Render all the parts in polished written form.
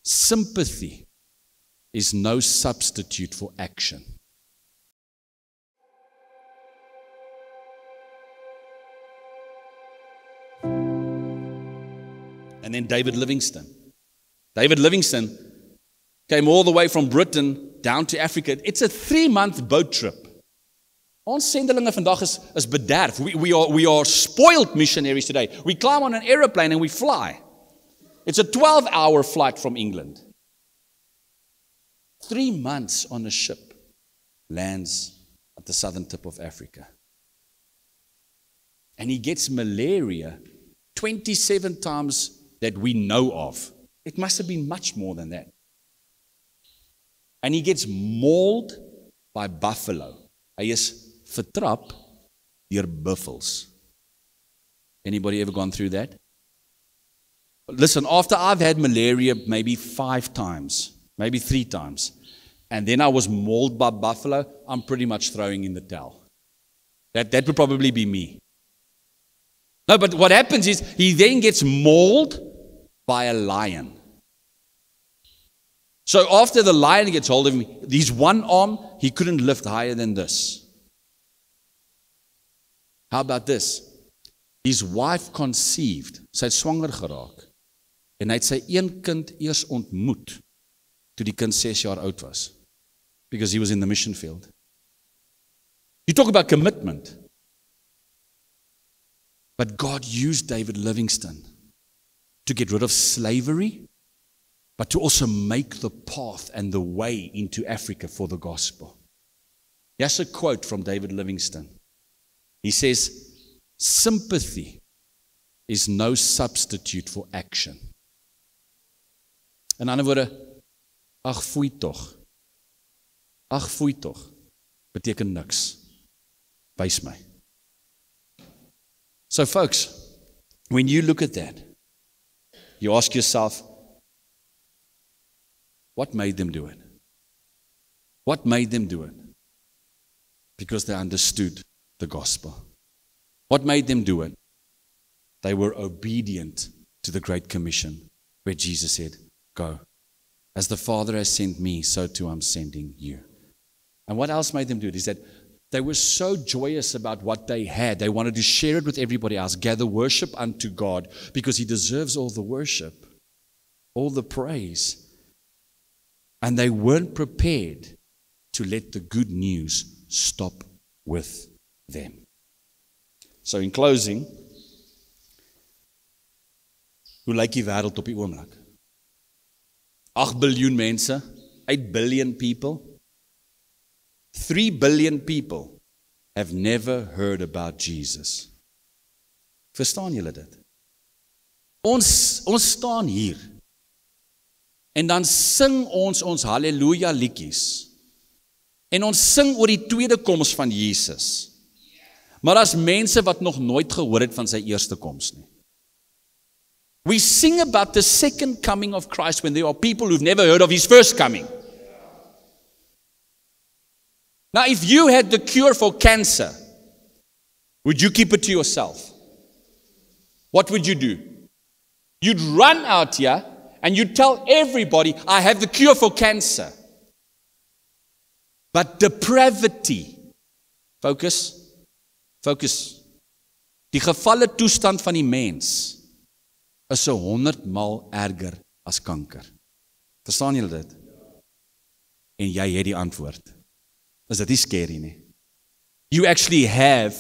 sympathy is no substitute for action. And then David Livingstone. David Livingstone came all the way from Britain down to Africa. It's a 3-month boat trip. Ons sendelinge vandag is bederf. We are spoiled missionaries today. We climb on an aeroplane and we fly. It's a 12-hour flight from England. 3 months on a ship, lands at the southern tip of Africa. And he gets malaria 27 times that we know of. It must have been much more than that. And he gets mauled by buffalo. Hy is vertrap deur buffels. Anybody ever gone through that? Listen, after I've had malaria maybe 5 times, maybe 3 times, and then I was mauled by buffalo, I'm pretty much throwing in the towel. That would probably be me. No, but what happens is he then gets mauled by a lion. So after the lion gets hold of him, his one arm, he couldn't lift higher than this. How about this? His wife conceived, sy het swanger geraak, en hy het sy een kind eers ontmoet, toe die kind 6 jaar oud was, because he was in the mission field. You talk about commitment. But God used David Livingstone to get rid of slavery, but to also make the path and the way into Africa for the gospel. Here's a quote from David Livingstone. He says, sympathy is no substitute for action. In ander woorde, ag foei tog. Ag foei tog beteken niks. Wys my. So folks, when you look at that, you ask yourself, what made them do it? What made them do it? Because they understood the gospel. What made them do it? They were obedient to the Great Commission, where Jesus said, go. As the Father has sent me, so too I'm sending you. And what else made them do it is that they were so joyous about what they had. They wanted to share it with everybody else. Gather worship unto God, because He deserves all the worship, all the praise. And they weren't prepared to let the good news stop with them. So in closing, hoe lyk die wêreld op die oomblik? 8 biljoen mense, 8 billion people. 3 billion people have never heard about Jesus. Verstaan julle dit? Ons staan hier en dan sing ons halleluja liedjies. En ons sing oor die tweede koms van Jesus. Maar daar's mense wat nog nooit gehoor het van sy eerste koms nie. We sing about the second coming of Christ when there are people who've never heard of His first coming. Now, if you had the cure for cancer, would you keep it to yourself? What would you do? You'd run out here and you'd tell everybody, I have the cure for cancer. But depravity, focus. Die gevalle toestand van die mens is 100 maal erger as kanker. Verstaan julle dit? En jy het die antwoord. Is dit nie scary nie? You actually have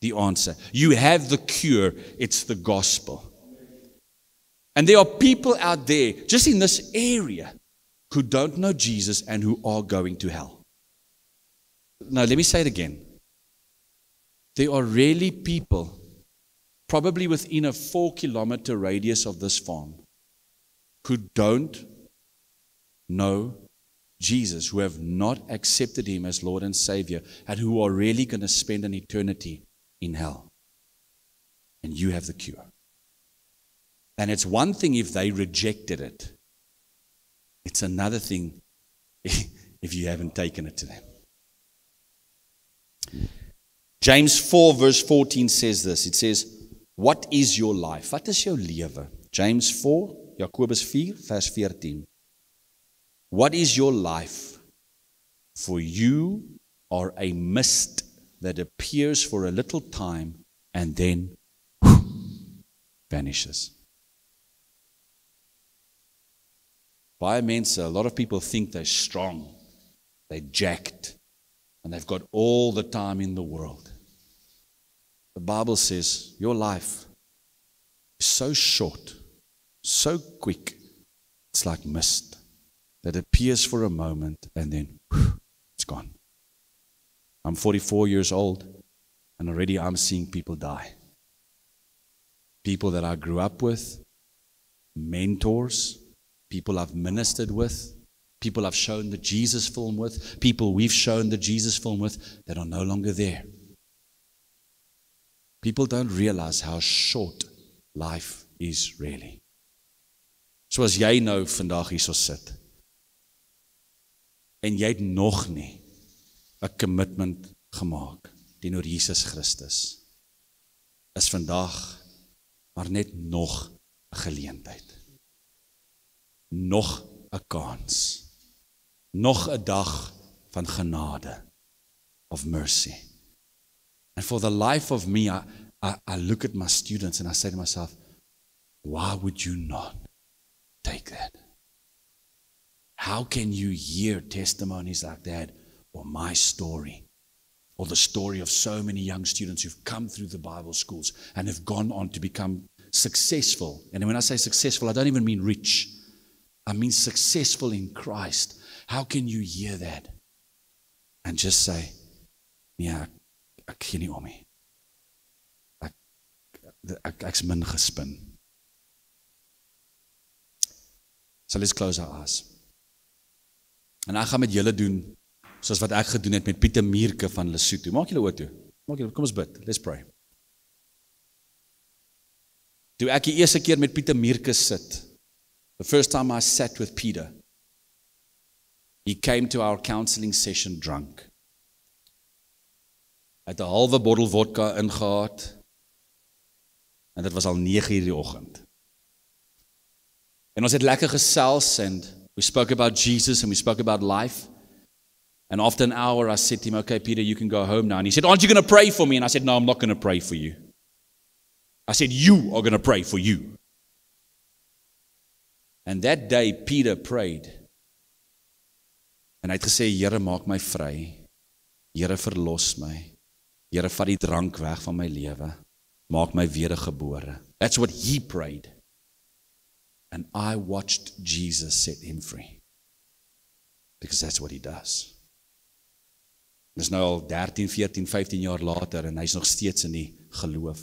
the answer. You have the cure. It's the gospel. And there are people out there, just in this area, who don't know Jesus and who are going to hell. Now, let me say it again. There are really people, probably within a 4-kilometer radius of this farm, who don't know Jesus, who have not accepted Him as Lord and Savior, and who are really going to spend an eternity in hell. And you have the cure. And it's one thing if they rejected it. It's another thing if you haven't taken it to them. James 4 verse 14 says this. It says, what is your life? Wat is jou lewe? James 4 Jakobus 4 vers 14. What is your life? For you are a mist that appears for a little time and then vanishes. Baie mense, a lot of people think they're strong, they're jacked, and they've got all the time in the world. The Bible says your life is so short, so quick, it's like mist that appears for a moment and then it's gone. I'm 44 years old and already I'm seeing people die. People that I grew up with, mentors, people I've ministered with, people I've shown the Jesus film with, people we've shown the Jesus film with that are no longer there. People don't realize how short life is really. So as jy nou vandag hierso sit, en jy het nog nie 'n commitment gemaak teenoor Jesus Christus, is vandag maar net nog 'n geleentheid. Nog 'n kans. Nog 'n dag van genade, of mercy. And for the life of me, I look at my students and I say to myself, why would you not take that? How can you hear testimonies like that, or my story, or the story of so many young students who've come through the Bible schools and have gone on to become successful? And when I say successful, I don't even mean rich. I mean successful in Christ. How can you hear that and just say, yeah, ek gee nie om nie. Ek's min gespin. So let's close our eyes. En ek gaan met julle doen soos wat ek gedoen het met Pieter Mierke van Lesotho. Maak julle oë toe. Kom ons bid. Let's pray. Toe ek die eerste keer met Pieter Mierke sit, the first time I sat with Peter, he came to our counseling session drunk. Hy het 'n halwe bottel vodka ingehaat, en dit was al 9:00 die oggend. En ons het lekker gesels, and we spoke about Jesus, and we spoke about life. And after an hour, I said to him, okay, Peter, you can go home now. And he said, aren't you going to pray for me? And I said, no, I'm not going to pray for you. I said, you are going to pray for you. And that day, Peter prayed. En hy het gesê, Here, maak my vry. Here, verlos my. Here, vat die drank weg van my lewe. Maak my wedergebore. That's what he prayed. And I watched Jesus set him free. Because that's what he does. Dis nou al 13, 14, 15 jaar later en hy's nog steeds in die geloof.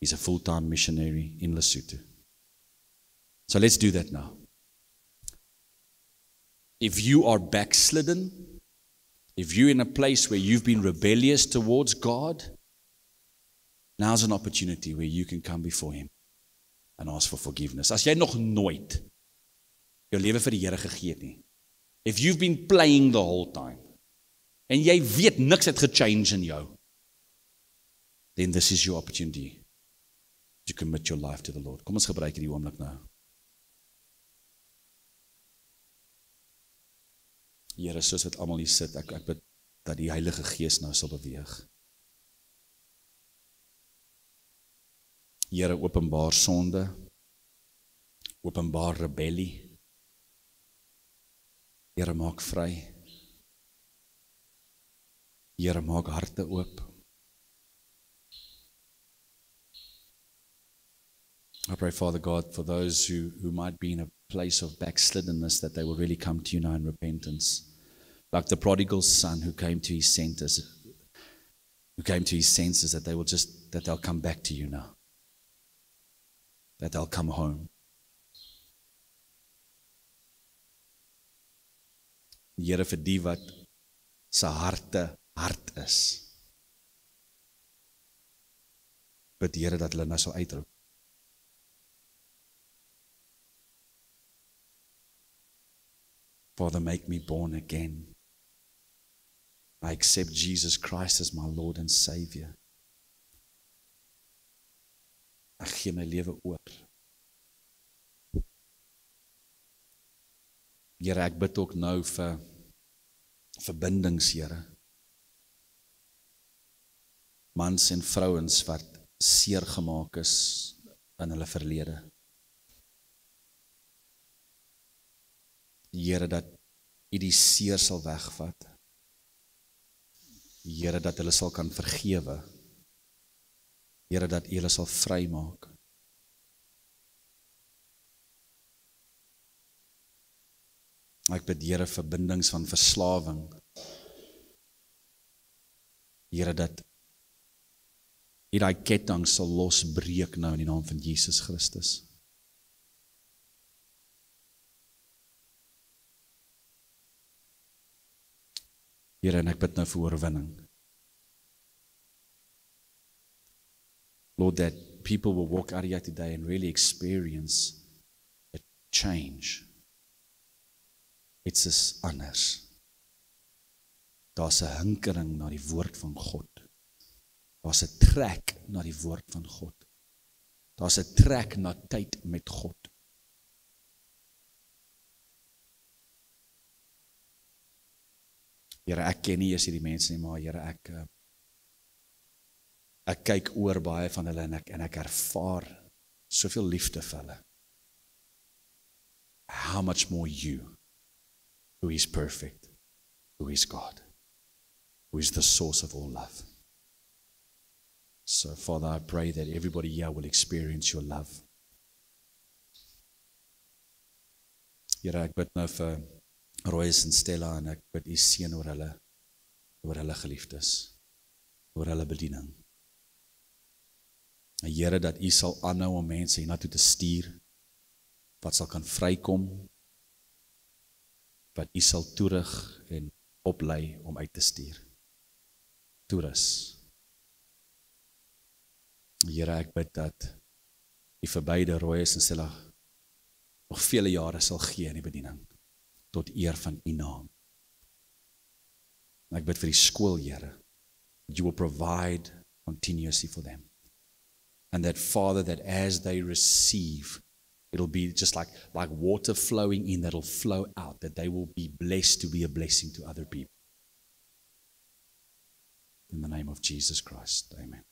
He's a full-time missionary in Lesotho. So let's do that now. If you are backslidden, if you're in a place where you've been rebellious towards God, now's an opportunity where you can come before him and ask for forgiveness. As jy nog nooit jou lewe vir die Here gegee het nie, if you've been playing the whole time, en jy weet niks het gechange in jou, then this is your opportunity to commit your life to the Lord. Kom ons gebruik hierdie oomblik nou. Here, soos wat almal hier sit, ek bid dat die Heilige Gees nou sal beweeg. Here, openbaar sonde, openbaar rebellie. Here, maak vry. Here, maak harte oop. I pray, Father God, for those who might be in a place of backsliddenness, that they will really come to you now in repentance. Like the prodigal son who came to his senses, that they'll come back to you now. That they'll come home. Here, vir die wat se harte hard is, bid Here dat hulle nou sal uitroep. Father, make me born again. I accept Jesus Christ as my Lord and Savior. Ek gee my lewe oor. Here, ek bid ook nou vir verbindings, Here. Mans en vrouens wat seer gemaak is in hulle verlede. Here, dat U die seer sal wegvat. Here, dat hulle sal kan vergewe. Here, dat U hulle sal vrymaak. Ek bid, Here, verbindings van verslawing. Here, dat U daai ketting sal losbreek nou in die naam van Jesus Christus. Here, en ek bid nou vir oorwinning. Lord, that people will walk out here today and really experience a change. It's is anders. Daar's 'n hinkering na die woord van God. Daar's 'n trek na die woord van God. Daar's 'n trek na tyd met God. Here, ek ken nie eers hierdie mense nie, maar Here, ek kyk oor baie van hulle en ek ervaar soveel liefde vir hulle. How much more you, who is perfect, who is God, who is the source of all love. So, Father, I pray that everybody here will experience your love. Here, ek bid nou vir Royce en Stella en ek bid U seën oor hulle geliefdes, oor hulle bediening. En Here, dat U sal aanhou om mense hiernatoe te stuur, wat sal kan vrykom, wat U sal toerig en oplei om uit te stuur. Toerus. Here, ek bid dat U vir beide Royce en Stella nog vele jare sal gee in die bediening, tot eer van U naam. En ek bid vir die skool, Here, that You will provide continuously for them. And that, Father, that as they receive, it'll be just like water flowing in that'll flow out, that they will be blessed to be a blessing to other people. In the name of Jesus Christ, amen.